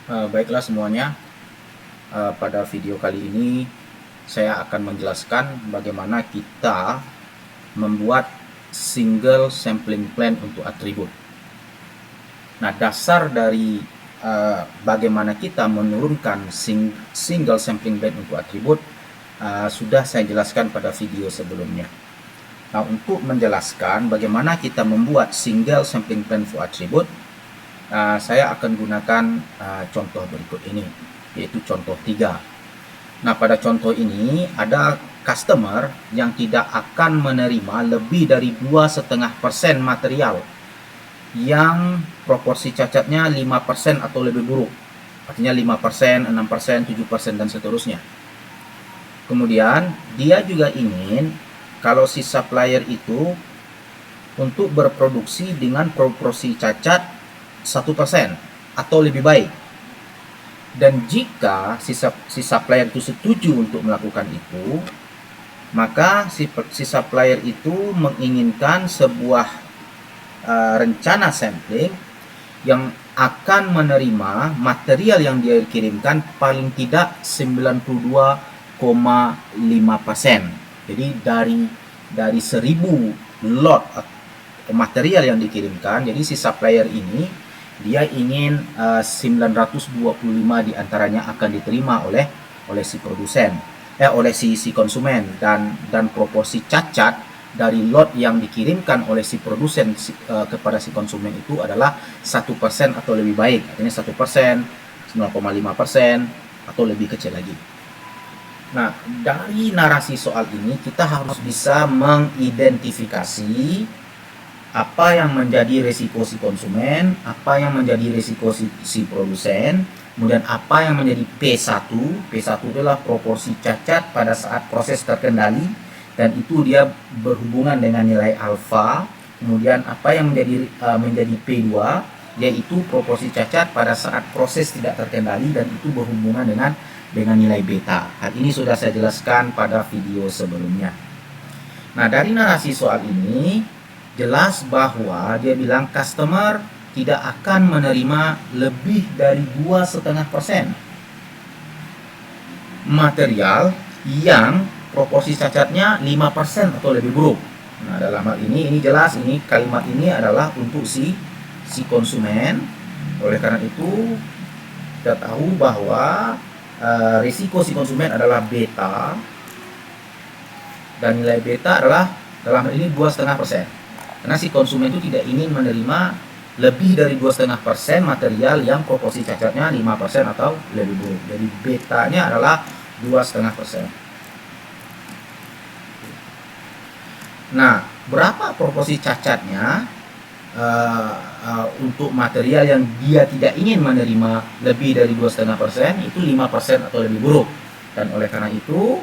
Baiklah semuanya, pada video kali ini saya akan menjelaskan bagaimana kita membuat single sampling plan untuk atribut. Nah, dasar dari bagaimana kita menurunkan single sampling plan untuk atribut sudah saya jelaskan pada video sebelumnya. Nah, untuk menjelaskan bagaimana kita membuat single sampling plan for atribut, saya akan gunakan contoh berikut ini, yaitu contoh 3. Nah, pada contoh ini ada customer yang tidak akan menerima lebih dari 2,5% material yang proporsi cacatnya 5% atau lebih buruk. Artinya 5%, 6%, 7%, dan seterusnya. Kemudian dia juga ingin kalau si supplier itu untuk berproduksi dengan proporsi cacat 1% atau lebih baik. Dan jika si supplier itu setuju untuk melakukan itu, maka si supplier itu menginginkan sebuah rencana sampling yang akan menerima material yang dia kirimkan paling tidak 92,5%. Jadi dari 1000 lot material yang dikirimkan, jadi si supplier ini dia ingin 925 diantaranya akan diterima oleh si produsen, oleh si konsumen, dan proporsi cacat dari lot yang dikirimkan oleh si produsen kepada si konsumen itu adalah 1% atau lebih baik. Artinya 1%, 0,5%, atau lebih kecil lagi. Nah, dari narasi soal ini kita harus bisa mengidentifikasi apa yang menjadi risiko si konsumen, apa yang menjadi risiko si produsen, kemudian apa yang menjadi P1. P1 adalah proporsi cacat pada saat proses terkendali, dan itu dia berhubungan dengan nilai alfa. Kemudian apa yang menjadi P2, yaitu proporsi cacat pada saat proses tidak terkendali, dan itu berhubungan dengan nilai beta. Hal ini sudah saya jelaskan pada video sebelumnya. Nah, dari narasi soal ini jelas bahwa dia bilang customer tidak akan menerima lebih dari 2,5% material yang proporsi cacatnya 5% atau lebih buruk. Nah, dalam hal ini jelas, ini kalimat ini adalah untuk si konsumen. Oleh karena itu kita tahu bahwa risiko si konsumen adalah beta, dan nilai beta adalah dalam hal ini 2,5%. Karena si konsumen itu tidak ingin menerima lebih dari 2,5% material yang proporsi cacatnya 5% atau lebih buruk. Jadi betanya adalah 2,5%. Nah, berapa proporsi cacatnya untuk material yang dia tidak ingin menerima lebih dari 2,5%? Itu 5% atau lebih buruk. Dan oleh karena itu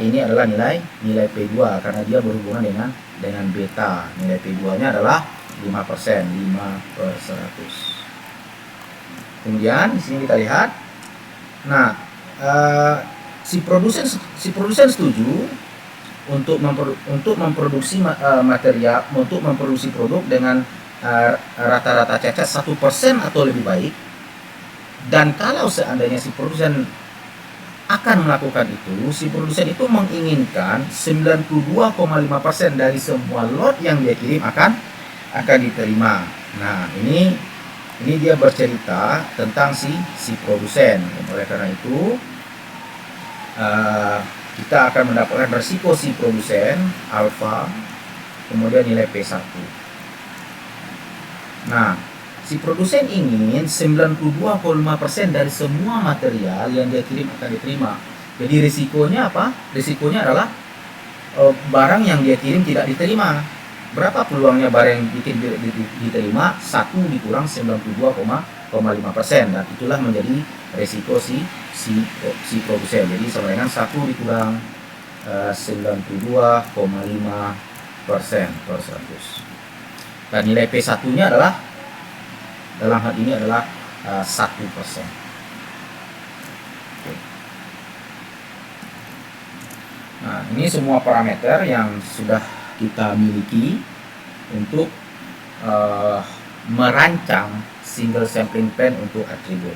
ini adalah nilai P2 karena dia berhubungan dengan beta. Nilai P2-nya adalah 5%, 5/100. Kemudian di sini kita lihat. Nah, si produsen setuju untuk memproduksi material, untuk memproduksi produk dengan rata-rata cacat 1% atau lebih baik. Dan kalau seandainya si produsen akan melakukan itu, si produsen itu menginginkan 92,5% dari semua lot yang dia kirim akan diterima. Nah, ini dia bercerita tentang si produsen. Oleh karena itu kita akan mendapatkan resiko si produsen alfa, kemudian nilai P1. Nah, si produsen ingin 92,5% dari semua material yang dia kirim akan diterima. Jadi risikonya apa? Risikonya adalah barang yang dia kirim tidak diterima. Berapa peluangnya barang yang diterima? 1 dikurang 92,5%. Dan itulah menjadi risiko si produsen. Jadi sama dengan 1 dikurang 92,5% per 100. Dan nilai P1-nya adalah dalam hal ini adalah 1%. Nah, ini semua parameter yang sudah kita miliki untuk merancang single sampling plan untuk atribut.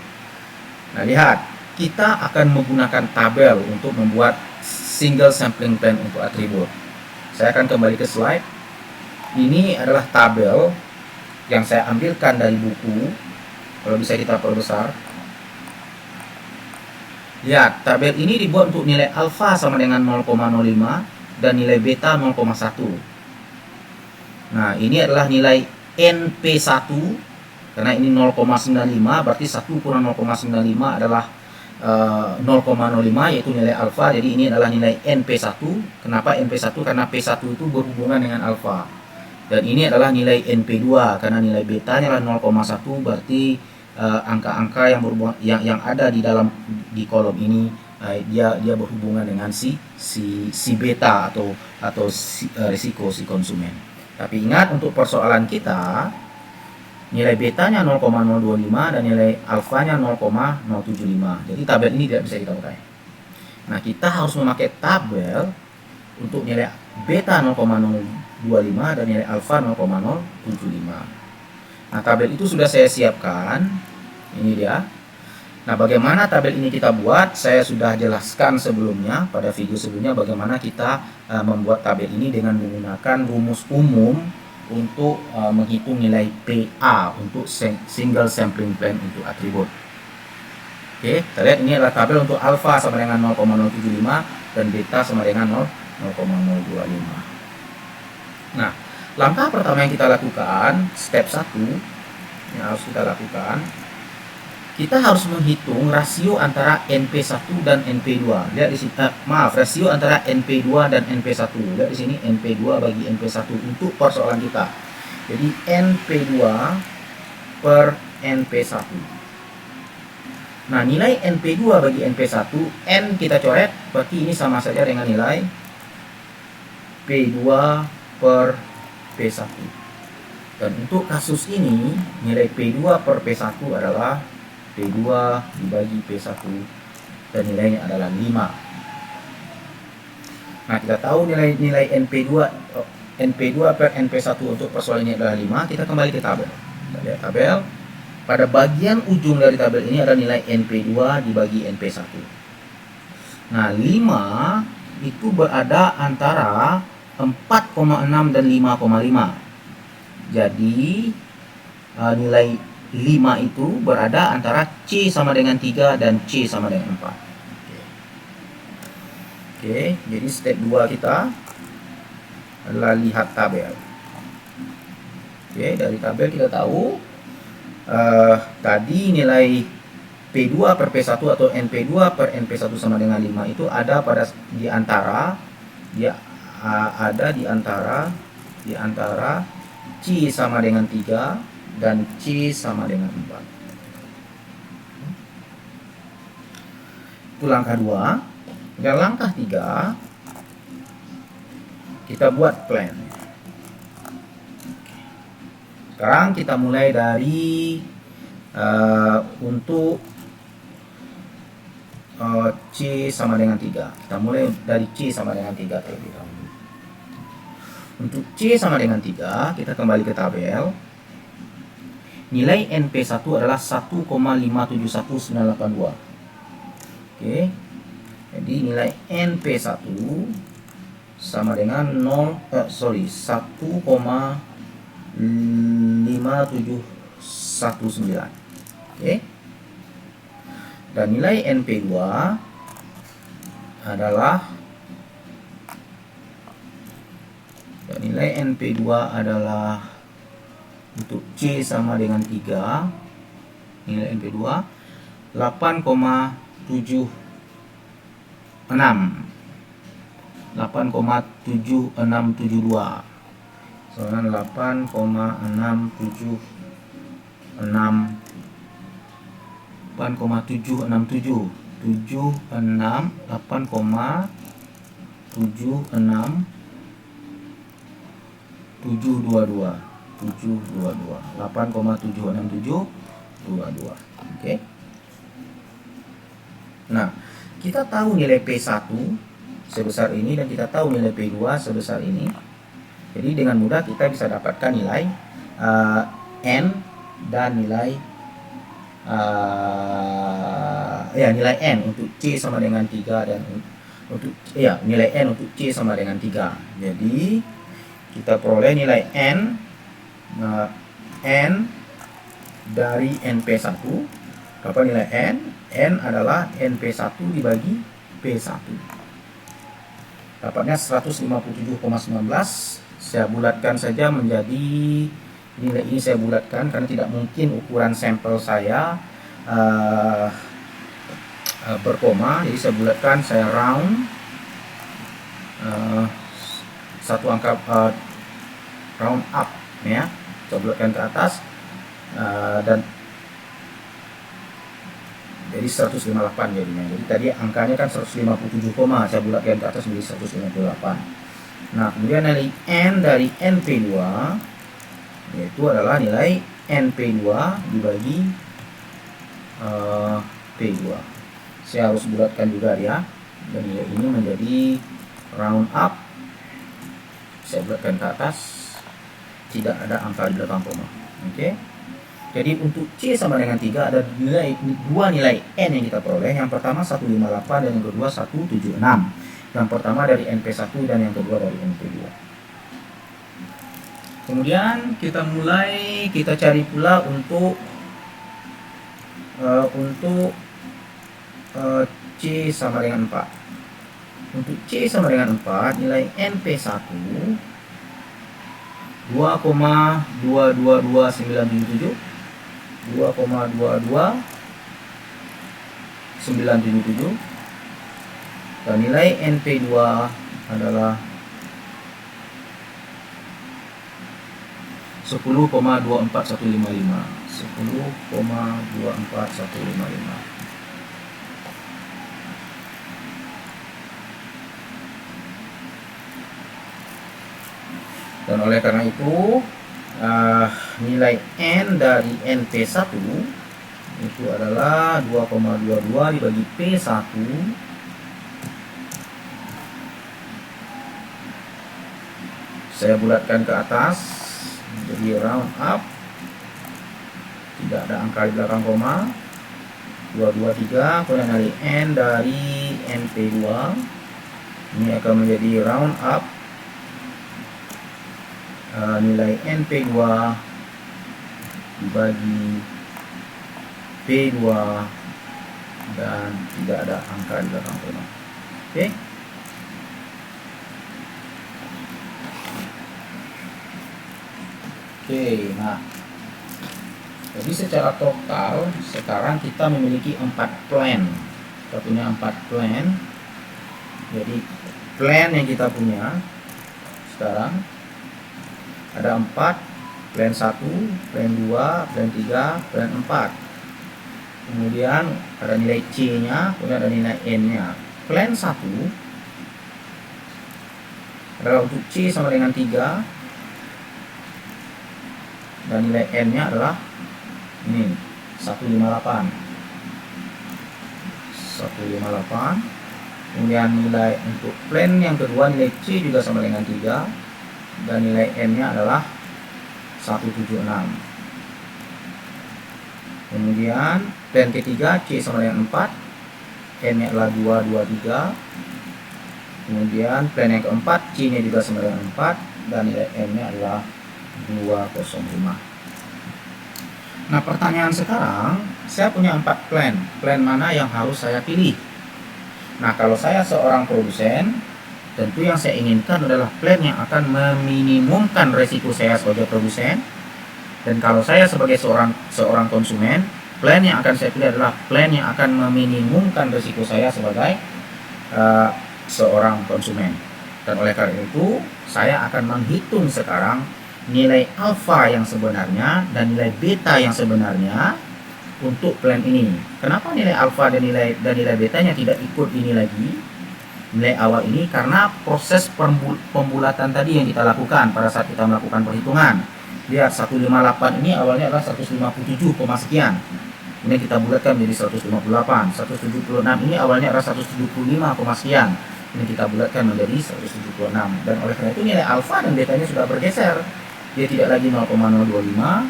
Nah, lihat, kita akan menggunakan tabel untuk membuat single sampling plan untuk atribut. Saya akan kembali ke slide. Ini adalah tabel yang saya ambilkan dari buku. Kalau bisa kita perbesar. Lihat, tabel ini dibuat untuk nilai alfa sama dengan 0,05 dan nilai beta 0,1. Nah, ini adalah nilai NP1, karena ini 0,95, berarti 1 kurang 0,95 adalah 0,05, yaitu nilai alfa. Jadi ini adalah nilai NP1. Kenapa NP1? Karena P1 itu berhubungan dengan alfa. Dan ini adalah nilai NP2, karena nilai betanya adalah 0,1, berarti angka-angka yang ada di kolom ini dia berhubungan dengan si beta atau risiko si konsumen. Tapi ingat, untuk persoalan kita nilai betanya 0,025 dan nilai alfanya 0,075. Jadi tabel ini tidak bisa kita pakai. Nah, kita harus memakai tabel untuk nilai beta 0,025 dan nilai alfa 0,075. Nah, tabel itu sudah saya siapkan. Ini dia. Nah, bagaimana tabel ini kita buat? Saya sudah jelaskan sebelumnya, pada video sebelumnya, bagaimana kita membuat tabel ini dengan menggunakan rumus umum untuk menghitung nilai PA untuk single sampling plan untuk atribut. Oke, kita lihat ini adalah tabel untuk alfa sama dengan 0,075 dan beta sama dengan 0,025. Nah, langkah pertama yang kita lakukan, step 1 yang harus kita lakukan, kita harus menghitung rasio antara NP1 dan NP2. Lihat di sini, rasio antara NP2 dan NP1. Lihat di sini, NP2 bagi NP1 untuk persoalan kita. Jadi NP2 per NP1. Nah, nilai NP2 bagi NP1, N kita coret, berarti ini sama saja dengan nilai P2 per P1. Dan untuk kasus ini, nilai P2 per P1 adalah P2 dibagi P1 dan nilainya adalah 5. Nah, kita tahu nilai NP2 per NP1 untuk persoalan ini adalah 5. Kita kembali ke tabel. Kita lihat tabel. Pada bagian ujung dari tabel ini ada nilai NP2 dibagi NP1. Nah, 5 itu berada antara 4,6 dan 5,5. Jadi nilai 5 itu berada antara C sama dengan 3 dan C sama dengan 4. Oke, jadi step 2 kita adalah lihat tabel. Oke, dari tabel kita tahu tadi nilai P2 per P1 atau NP2 per NP1 sama dengan 5 itu ada di antara C sama dengan 3 dan C sama dengan 4. Itu langkah 2. Dan langkah 3, kita buat plan. Sekarang kita mulai dari untuk C sama dengan 3. Kita mulai dari C sama dengan 3 terlebih dahulu. Untuk C sama dengan 3, kita kembali ke tabel. Nilai NP1 adalah 1,571982. Oke. Jadi nilai NP1 sama dengan 1,5719. Oke. Dan nilai NP2 adalah untuk C sama dengan 3, nilai NP2 8,76 8,7672 soalnya 8,767 8,76722. Oke. Nah, kita tahu nilai P1 sebesar ini dan kita tahu nilai P2 sebesar ini. Jadi dengan mudah kita bisa dapatkan nilai N dan nilai nilai n untuk C sama dengan 3 dan untuk nilai n untuk C sama dengan 3. Jadi kita peroleh nilai n dari NP1. Berapa nilai n? N adalah NP1 dibagi P1. Dapatnya 157,19. Saya bulatkan saja menjadi nilai ini, saya bulatkan karena tidak mungkin ukuran sampel saya berkoma, jadi saya bulatkan, saya round satu angka round up ya, saya bulatkan ke atas dan jadi 158 jadinya. Jadi tadi angkanya kan 157, saya bulatkan ke atas menjadi 158. Nah, kemudian nilai n dari NP2 yaitu adalah nilai NP2 dibagi P2. Saya harus bulatkan juga ya, dan nilai ini menjadi round up, saya bulatkan ke atas, tidak ada angka di belakang koma. Oke. Jadi untuk C sama dengan 3 ada dua nilai n yang kita peroleh. Yang pertama 158 dan yang kedua 176. Yang pertama dari NP1 dan yang kedua dari NP2. Kemudian kita cari pula untuk C sama dengan 4. Untuk C sama dengan 4, nilai NP1 2,222977 dan nilai NP2 adalah 10,24155. Dan oleh karena itu nilai n dari NP1 itu adalah 2,22 dibagi P1 saya bulatkan ke atas jadi round up, tidak ada angka di belakang koma, 223. Kemudian nilai n dari NP2 ini akan menjadi round up, nilai NP2 dibagi P2 dan tidak ada angka di belakang koma. Oke. Nah, jadi secara total sekarang kita memiliki 4 plan. Kita punya 4 plan. Jadi plan yang kita punya sekarang ada 4, plan 1, plan 2, plan 3, plan 4. Kemudian ada nilai C-nya, kemudian ada nilai N-nya. Plan 1 adalah untuk C sama dengan 3 dan nilai N-nya adalah ini 158. Kemudian nilai untuk plan yang kedua, nilai C juga sama dengan 3 dan nilai N-nya adalah 176. Kemudian plan ketiga C sama dengan 4, N-nya adalah 223. Kemudian plan yang keempat C-nya juga sama dengan 4 dan nilai N-nya adalah 205. Nah, pertanyaan sekarang, saya punya 4 plan. Plan mana yang harus saya pilih? Nah, kalau saya seorang produsen, tentu yang saya inginkan adalah plan yang akan meminimumkan resiko saya sebagai produsen. Dan kalau saya sebagai seorang konsumen, plan yang akan saya pilih adalah plan yang akan meminimumkan resiko saya sebagai seorang konsumen. Dan oleh karena itu, saya akan menghitung sekarang nilai alfa yang sebenarnya dan nilai beta yang sebenarnya untuk plan ini. Kenapa nilai alfa dan nilai betanya tidak ikut ini lagi, nilai awal ini? Karena proses pembulatan tadi yang kita lakukan pada saat kita melakukan perhitungan. Lihat, 158 ini awalnya adalah 157, sekian. Ini kita bulatkan menjadi 158. 176 ini awalnya adalah 175, sekian. Ini kita bulatkan menjadi 176. Dan oleh karena itu nilai alfa dan betanya sudah bergeser. Dia tidak lagi 0,025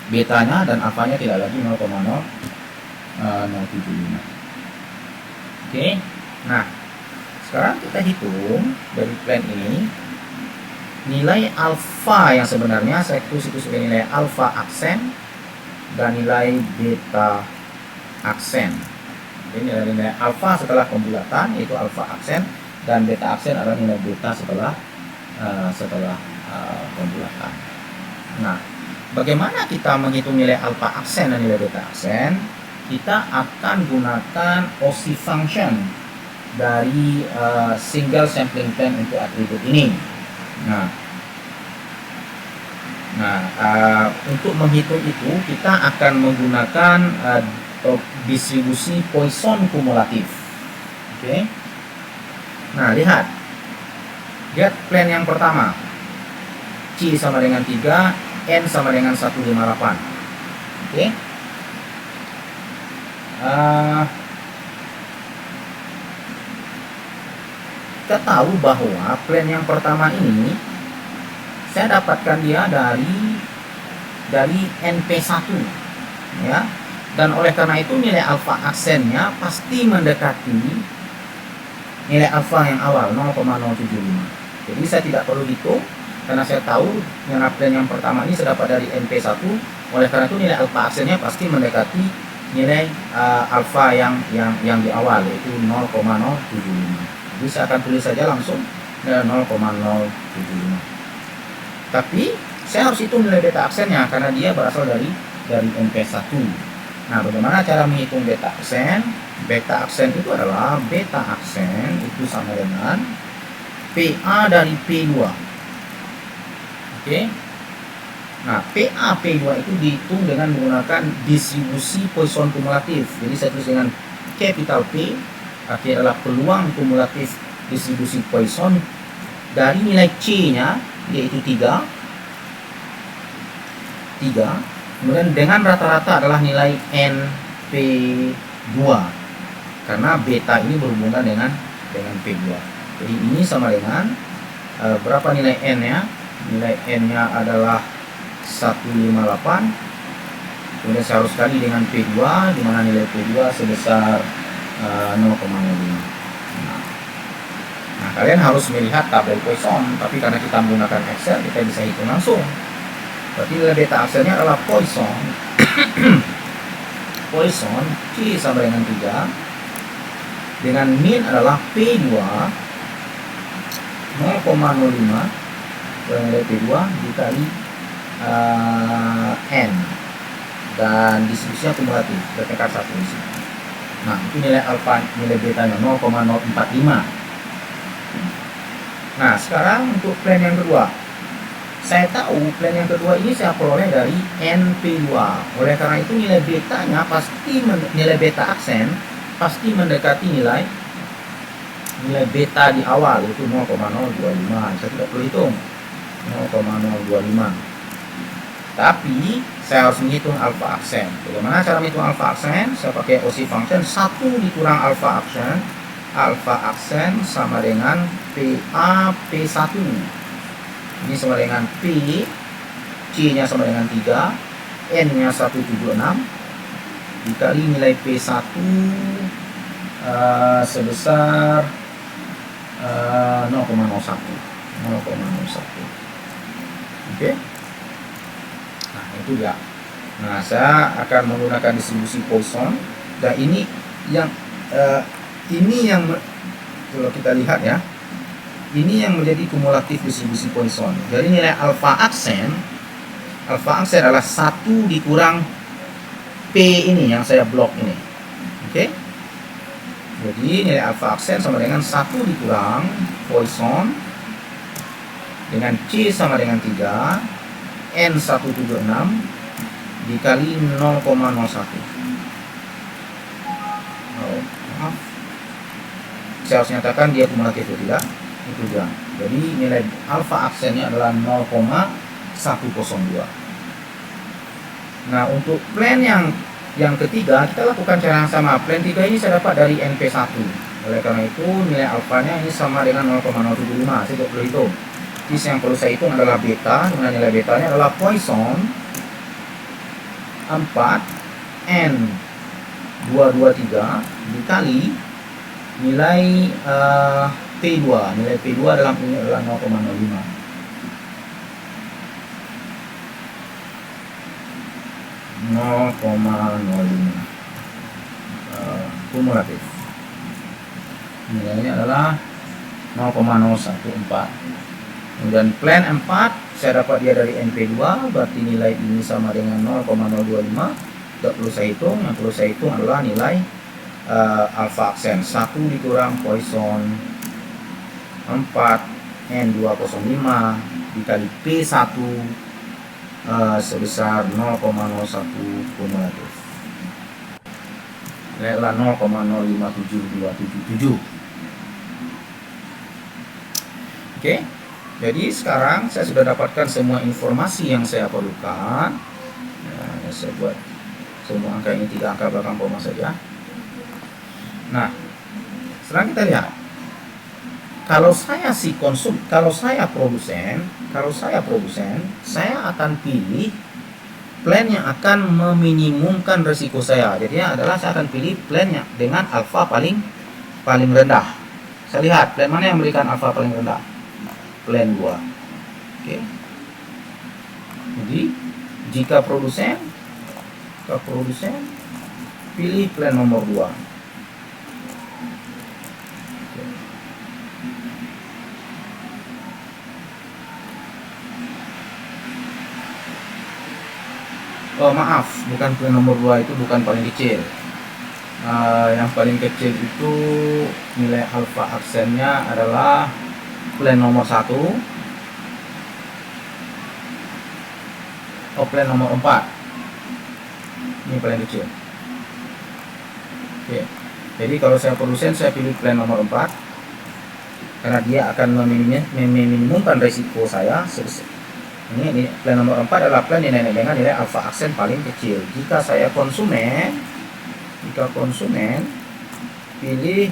betanya dan alfanya tidak lagi 0,075. Oke. Nah, sekarang kita hitung dari plan ini nilai alfa yang sebenarnya saya tulis itu sebagai nilai alfa aksen dan nilai beta aksen. Jadi nilai alfa setelah pembulatan yaitu alfa aksen, dan beta aksen adalah nilai beta setelah pembulatan. Nah, bagaimana kita menghitung nilai alfa aksen dan nilai beta aksen? Kita akan gunakan OSI function dari single sampling plan untuk atribut ini. Untuk menghitung itu kita akan menggunakan distribusi Poisson kumulatif. Oke. Nah, lihat plan yang pertama, C sama dengan 3, N sama dengan 158. Oke. Kita tahu bahwa plan yang pertama ini saya dapatkan dia dari NP1 ya, dan oleh karena itu nilai alfa aksennya pasti mendekati nilai alfa yang awal 0,075. Jadi saya tidak perlu hitung karena saya tahu plan yang pertama ini saya dapat dari NP1. Oleh karena itu nilai alfa aksennya pasti mendekati nilai alfa yang di awal yaitu 0,075. Jadi saya akan tulis saja langsung 0,075. Tapi saya harus hitung nilai beta aksennya karena dia berasal dari NP1. Nah, bagaimana cara menghitung beta aksen? Beta aksen itu adalah beta aksen itu sama dengan PA dari P2. Oke. Nah, PA P2 itu dihitung dengan menggunakan distribusi Poisson kumulatif. Jadi saya tulis dengan capital P, artinya adalah peluang kumulatif distribusi Poisson dari nilai C-nya yaitu 3, kemudian dengan rata-rata adalah nilai NP2 karena beta ini berhubungan dengan P2. Jadi ini sama dengan berapa nilai N nya? Nilai N nya adalah 158, kemudian saya harus kali dengan P2 di mana nilai P2 sebesar 0,05. Nah, kalian harus melihat tabel Poisson, tapi karena kita menggunakan Excel, kita bisa hitung langsung. Berarti nilai beta aksennya adalah Poisson C sama dengan 3, dengan min adalah P2 0,05 nilai P2 dikali N, dan distribusinya kumulatif bertingkat 1 di sini. Nah, itu nilai alfa, nilai betanya 0,045. Nah, sekarang untuk plan yang kedua, saya tahu plan yang kedua ini saya peroleh dari NP2. Oleh karena itu nilai betanya pasti nilai beta aksen pasti mendekati nilai beta di awal yaitu 0,025. Saya tidak perlu hitung 0,025. Tapi saya harus menghitung alfa aksen. Bagaimana cara menghitung alfa aksen? Saya pakai OSI function 1 dikurang alfa aksen. Alfa aksen sama dengan PA P1. Ini sama dengan P, C-nya sama dengan 3, N-nya 176 dikali nilai P1 sebesar 0,01. Oke. Nah, itu ya. Nah, saya akan menggunakan distribusi Poisson, dan ini yang kalau kita lihat ya, ini yang menjadi kumulatif distribusi Poisson. Jadi nilai alfa aksen adalah 1 dikurang P ini yang saya blok ini. Oke. Jadi nilai alfa aksen sama dengan 1 dikurang Poisson dengan C sama dengan 3, N 176 dikali 0,01. Maaf, saya harus nyatakan dia kumulatif atau tidak, itu dia. Jadi nilai alfa aksennya adalah 0,102. Nah, untuk plan yang ketiga kita lakukan cara yang sama. Plan 3 ini saya dapat dari NP1. Oleh karena itu nilai alfanya ini sama dengan 0,075. Saya tidak perlu hitung. Jadi yang perlu saya hitung adalah beta, dengan nilai betanya adalah Poisson 4 N 223 dikali nilai P2. Nilai P2 dalam ini adalah 0,05. 0,05 kumulatif. Nilainya adalah 0,014. Kemudian plan 4 saya dapat dia dari NP2, berarti nilai ini sama dengan 0,025. Tidak perlu saya hitung, yang perlu saya hitung adalah nilai alpha aksen 1 dikurang Poisson 4 N205 dikali P1 sebesar 0,01 kumulatif. Nilai 0,057277. Oke, jadi sekarang saya sudah dapatkan semua informasi yang saya perlukan. Nah, saya buat semua angka ini 3 angka belakang koma saja. Nah, sekarang kita lihat. Kalau saya produsen, saya akan pilih plan yang akan meminimumkan risiko saya. Jadi adalah saya akan pilih plan yang dengan alfa paling rendah. Saya lihat plan mana yang memberikan alfa paling rendah. Plan 2. Oke. Jadi jika produsen pilih plan nomor 2. Oh maaf, bukan plan nomor 2 itu bukan paling kecil. Yang paling kecil itu nilai alfa aksennya adalah plan nomor 1. Oh, plan nomor 4. Ini paling kecil. Oke. Jadi kalau saya produsen, saya pilih plan nomor 4 karena dia akan meminimumkan risiko saya. Ini plan nomor 4 adalah plan yang dengan nilai alfa aksen paling kecil. Jika konsumen pilih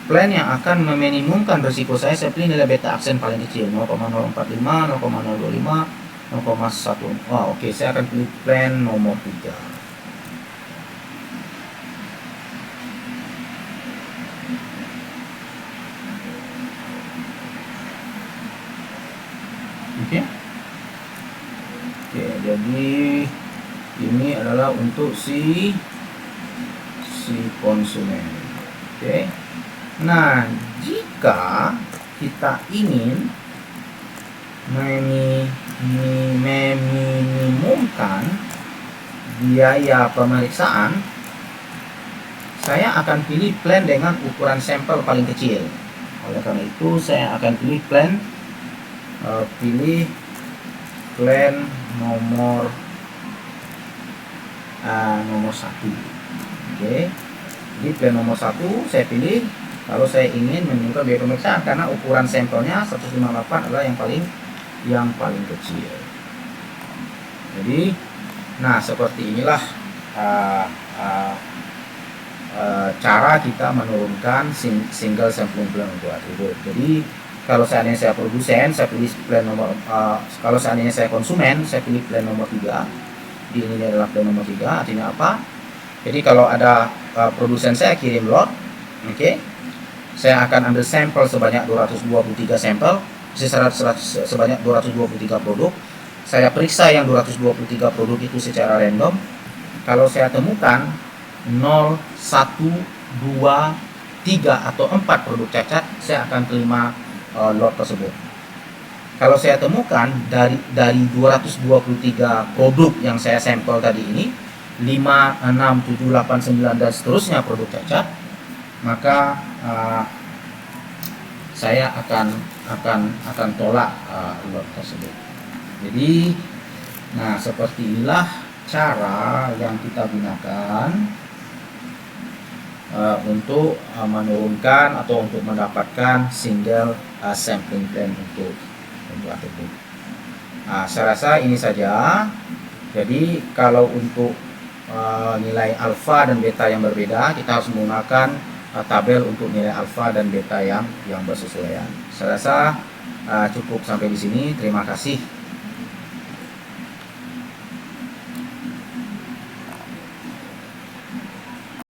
plan yang akan meminimumkan risiko saya pilih nilai beta aksen paling kecil 0,045, 0,025, 0,1. Oh, oke, saya akan pilih plan nomor 3. Oke, jadi ini adalah untuk si konsumen. Oke. Nah, jika kita ingin meminimumkan biaya pemeriksaan, saya akan pilih plan dengan ukuran sampel paling kecil. Oleh karena itu, saya akan pilih plan nomor 1. Oke. Jadi plan nomor 1 saya pilih kalau saya ingin meminimumkan biaya pemeriksaan karena ukuran sampelnya 158 adalah yang paling kecil. Jadi, nah seperti inilah cara kita menurunkan single sampling plan untuk atribut. Jadi kalau seandainya saya produsen, saya pilih plan nomor kalau seandainya saya konsumen, saya pilih plan nomor 3. Ini adalah plan nomor 3. Artinya apa? Jadi kalau ada produsen saya kirim lot, oke, saya akan ambil sampel sebanyak 223 sampel, sebanyak 223 produk. Saya periksa yang 223 produk itu secara random. Kalau saya temukan 0, 1, 2, 3 atau 4 produk cacat, saya akan terima lot tersebut. Kalau saya temukan dari 223 produk yang saya sampel tadi ini 5, 6, 7, 8, 9 dan seterusnya produk cacat, maka saya akan tolak lot tersebut. Jadi, nah seperti inilah cara yang kita gunakan untuk menurunkan atau untuk mendapatkan single sampling plan untuk atribut. Nah, saya rasa ini saja. Jadi kalau untuk nilai alfa dan beta yang berbeda, kita harus menggunakan tabel untuk nilai alfa dan beta yang bersesuaian. Saya rasa cukup sampai di sini. Terima kasih.